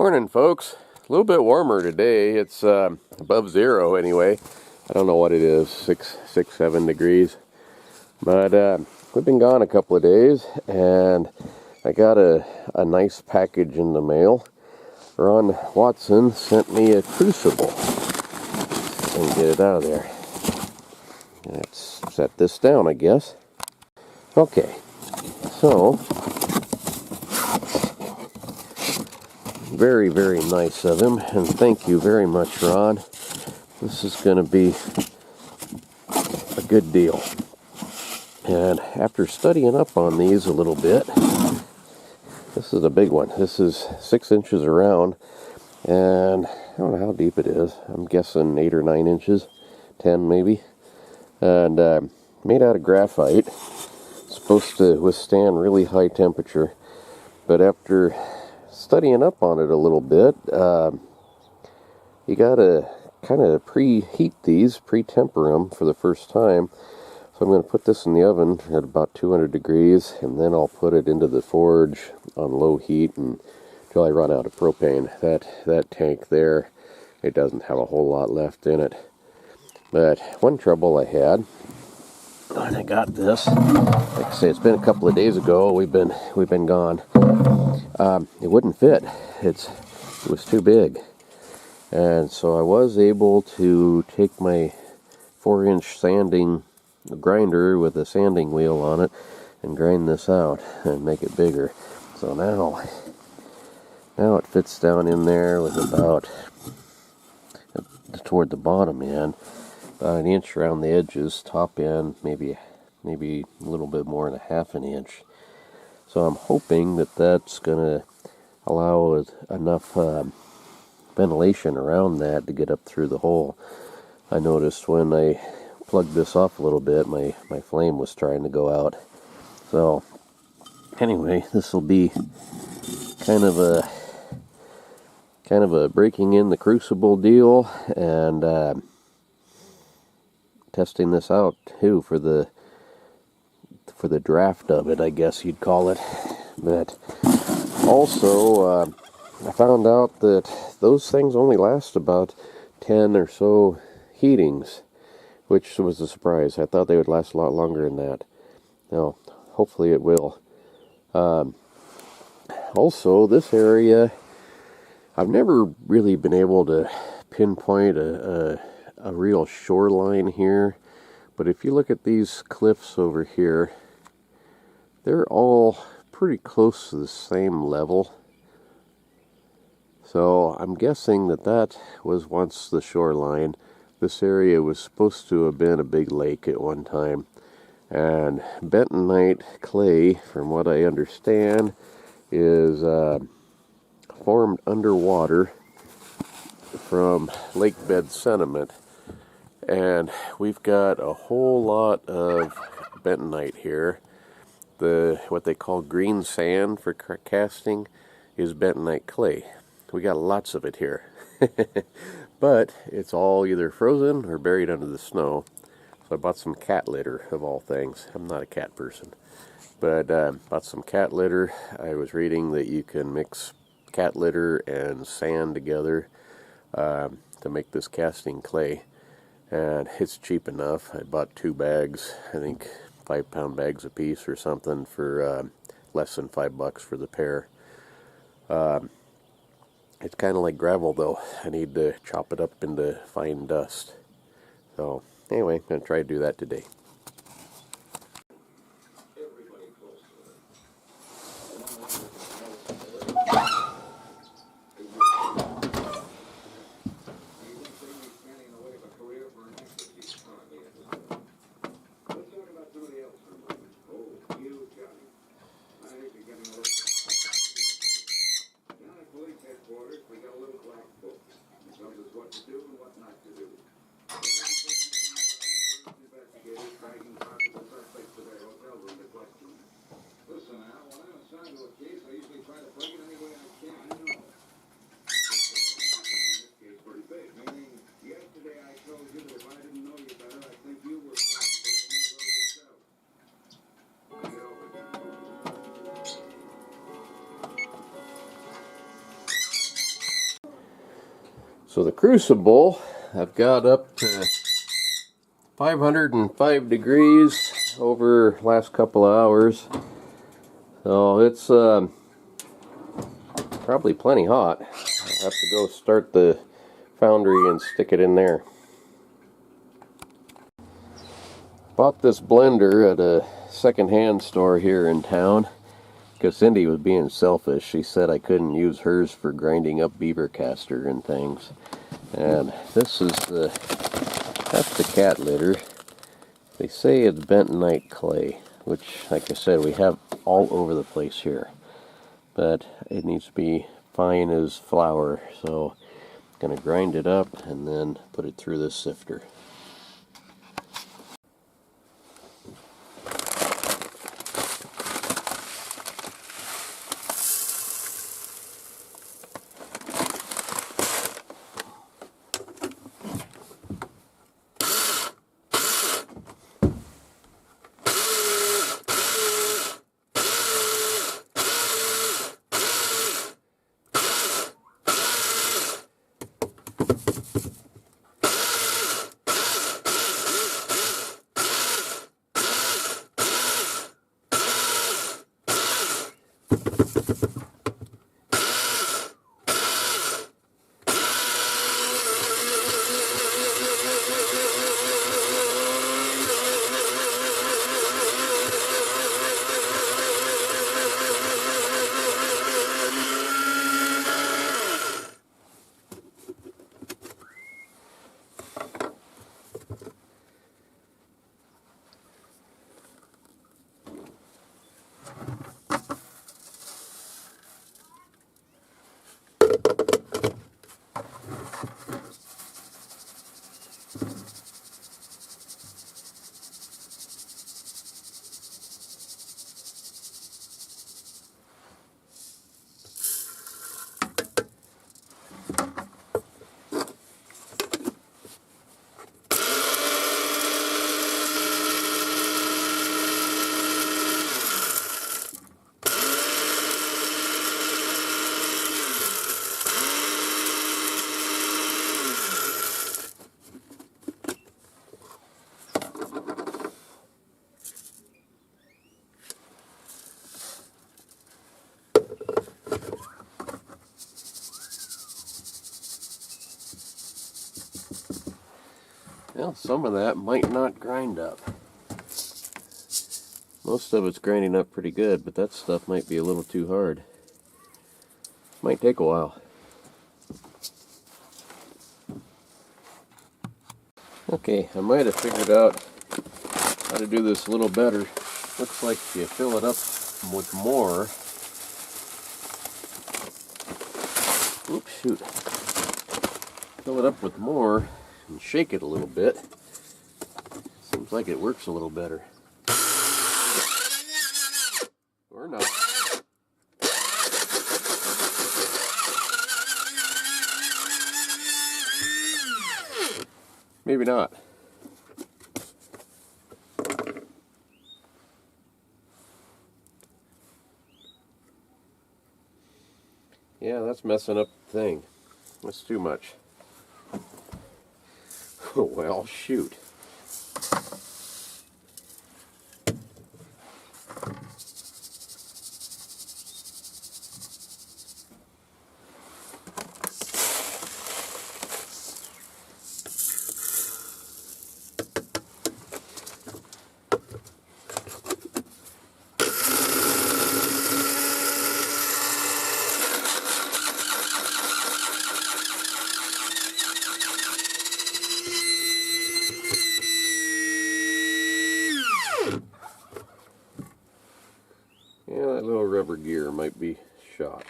Morning, folks. A little bit warmer today. It's above zero anyway. I don't know what it is, 7 degrees. But we've been gone a couple of days, and I got a nice package in the mail. Ron Watson sent me a Crucible. Let me get it out of there. Let's set this down, I guess. Okay, so very, very nice of him, and thank you very much, Ron. This is going to be a good deal. And after studying up on these a little bit, this is a big one. This is 6 inches around, and I don't know how deep it is. I'm guessing 8 or 9 inches, 10 maybe. And made out of graphite. It's supposed to withstand really high temperature, but after studying up on it a little bit, you gotta kind of preheat these, pre-temper them for the first time. So I'm going to put this in the oven at about 200 degrees, and then I'll put it into the forge on low heat until I run out of propane. That tank there, it doesn't have a whole lot left in it. But one trouble I had when I got this, like I say, it's been a couple of days ago. We've been gone. It wouldn't fit. It was too big, and so I was able to take my 4-inch sanding grinder with a sanding wheel on it and grind this out and make it bigger. So now it fits down in there with about toward the bottom end, about an inch around the edges, top end maybe a little bit more than a half an inch. So I'm hoping that that's going to allow enough ventilation around that to get up through the hole. I noticed when I plugged this off a little bit, my flame was trying to go out. So anyway, this will be kind of a breaking in the Crucible deal, and testing this out too for the draft of it, I guess you'd call it. But also I found out that those things only last about 10 or so heatings, which was a surprise. I thought they would last a lot longer than that. Now, hopefully it will. Also, this area, I've never really been able to pinpoint a real shoreline here, but if you look at these cliffs over here, they're all pretty close to the same level. So I'm guessing that was once the shoreline. This area was supposed to have been a big lake at one time. And bentonite clay, from what I understand, is formed underwater from lake bed sediment. And we've got a whole lot of bentonite here. What they call green sand for casting is bentonite clay. We got lots of it here. But it's all either frozen or buried under the snow. So I bought some cat litter, of all things. I'm not a cat person. But bought some cat litter. I was reading that you can mix cat litter and sand together to make this casting clay. And it's cheap enough. I bought 2 bags, I think 5-pound bags a piece or something, for less than $5 for the pair. It's kind of like gravel, though. I need to chop it up into fine dust. So anyway, I'm going to try to do that today. We got a little black book. It tells us what to do and what not to do. So the Crucible, I've got up to 505 degrees over last couple of hours. So it's probably plenty hot. I'll have to go start the Foundry and stick it in there. Bought this blender at a secondhand store here in town because Cindy was being selfish. She said I couldn't use hers for grinding up beaver castor and things. And this is that's the cat litter. They say it's bentonite clay, which, like I said, we have all over the place here. But it needs to be fine as flour, so I'm going to grind it up and then put it through this sifter. Well, some of that might not grind up. Most of it's grinding up pretty good, but that stuff might be a little too hard. Might take a while. Okay, I might have figured out how to do this a little better. Looks like you fill it up with more. Oops, shoot. Fill it up with more and shake it a little bit. Seems like it works a little better. Or not. Maybe not. Yeah, that's messing up the thing. That's too much. Well, shoot. Yeah, that little rubber gear might be shot.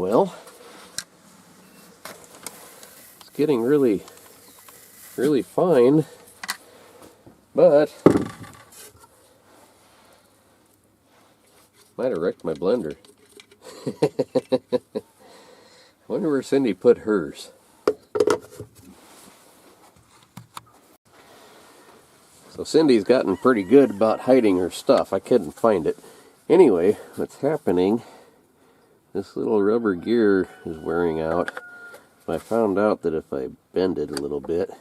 Well, it's getting really fine, but might have wrecked my blender. I wonder where Cindy put hers. So Cindy's gotten pretty good about hiding her stuff. I couldn't find it. Anyway, what's happening, this little rubber gear is wearing out. I found out that if I bend it a little bit,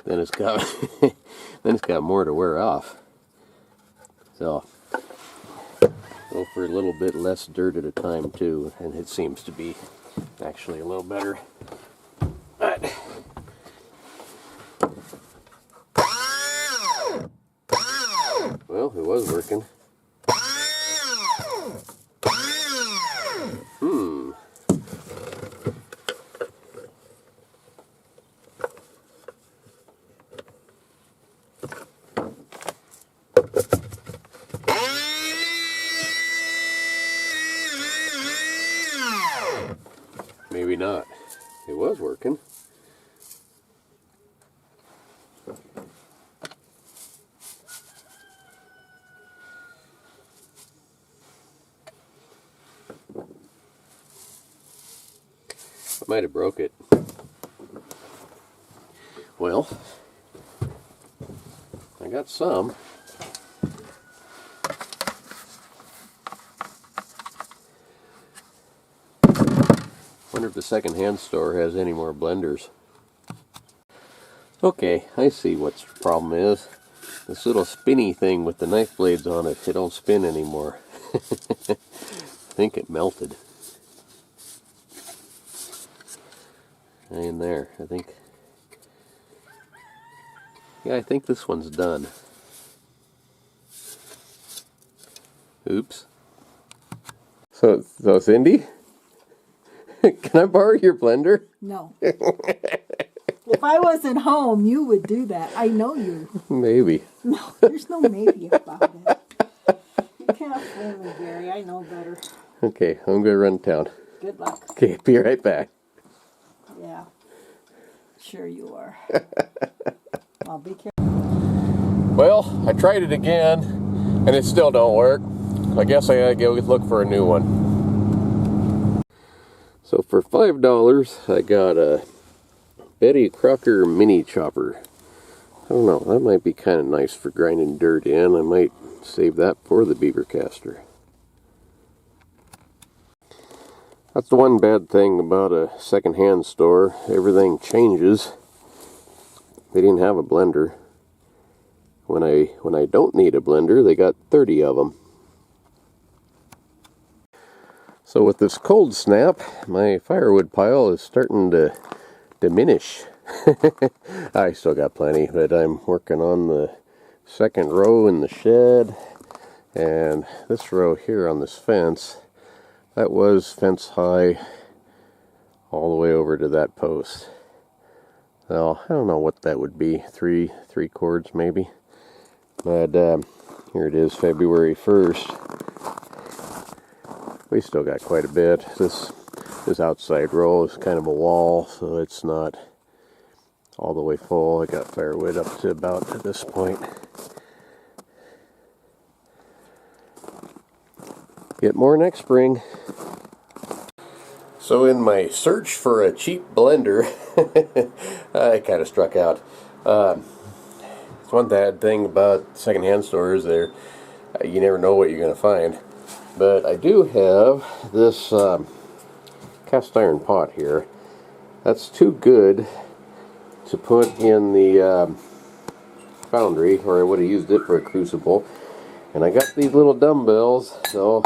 then it's got then it's got more to wear off. So go for a little bit less dirt at a time too, and it seems to be actually a little better. But well, it was working. Maybe not. It was working. I might have broke it. Well, I got some. Wonder if the second-hand store has any more blenders. Okay, I see what the problem is. This little spinny thing with the knife blades on it, it don't spin anymore. I think it melted. In there, I think. Yeah, I think this one's done. Oops. So Cindy? Can I borrow your blender? No. If I wasn't home, you would do that. I know you. Maybe. No, there's no maybe about it. You can't fool me, Gary. I know better. Okay, I'm gonna run town. Good luck. Okay, be right back. Yeah. Sure you are. I'll be careful. Well, I tried it again, and it still don't work. I guess I gotta go look for a new one. So for $5, I got a Betty Crocker mini chopper. I don't know, that might be kind of nice for grinding dirt in. I might save that for the beaver caster. That's the one bad thing about a second-hand store. Everything changes. They didn't have a blender. When I don't need a blender, they got 30 of them. So with this cold snap, my firewood pile is starting to diminish. I still got plenty, but I'm working on the second row in the shed, and this row here on this fence, that was fence high all the way over to that post. Well, I don't know what that would be, three cords maybe, but here it is, February 1st. We still got quite a bit. This outside row is kind of a wall, so it's not all the way full. I got firewood up to about this point. Get more next spring. So in my search for a cheap blender, I kind of struck out. It's one bad thing about secondhand stores, you never know what you're going to find. But I do have this cast iron pot here. That's too good to put in the Foundry, or I would have used it for a Crucible. And I got these little dumbbells, so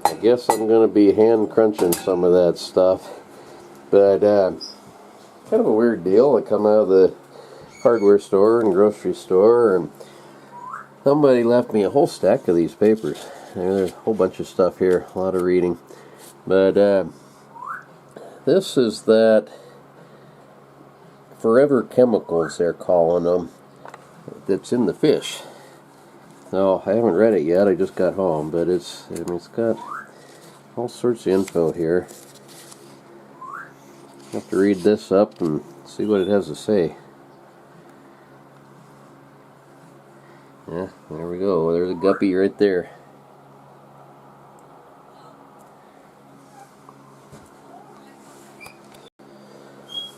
I guess I'm going to be hand crunching some of that stuff. But kind of a weird deal. I come out of the hardware store and grocery store, and somebody left me a whole stack of these papers. There's a whole bunch of stuff here, a lot of reading. But this is that Forever Chemicals, they're calling them. that's in the fish. No, I haven't read it yet. I just got home, but it's got all sorts of info here. I have to read this up and see what it has to say. Yeah, there we go. There's a guppy right there.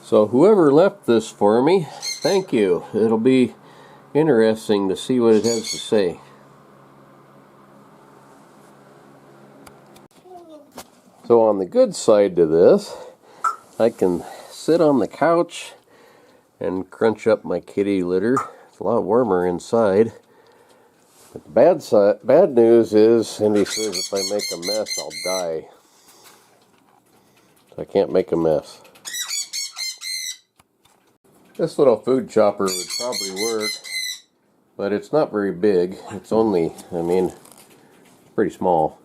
So whoever left this for me, thank you. It'll be interesting to see what it has to say. So on the good side to this, I can sit on the couch and crunch up my kitty litter. It's a lot warmer inside. But the bad news is, Cindy says if I make a mess, I'll die. So I can't make a mess. This little food chopper would probably work, but it's not very big. It's only, pretty small.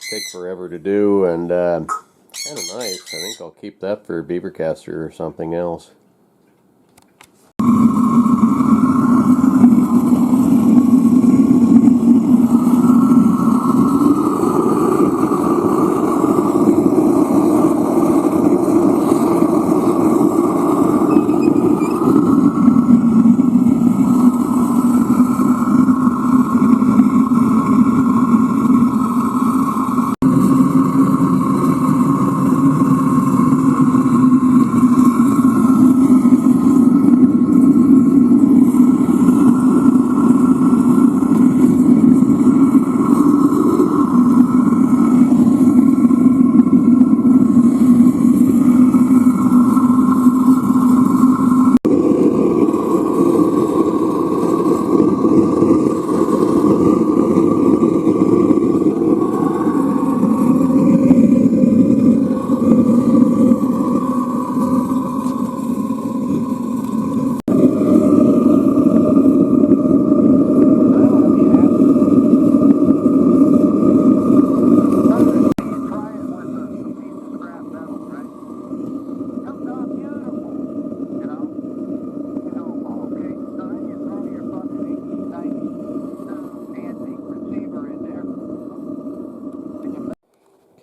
Take forever to do, and kind of nice. I think I'll keep that for a beaver caster or something else.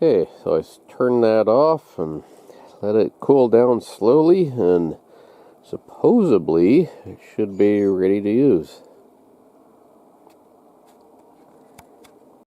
Okay, so I turn that off and let it cool down slowly, and supposedly it should be ready to use.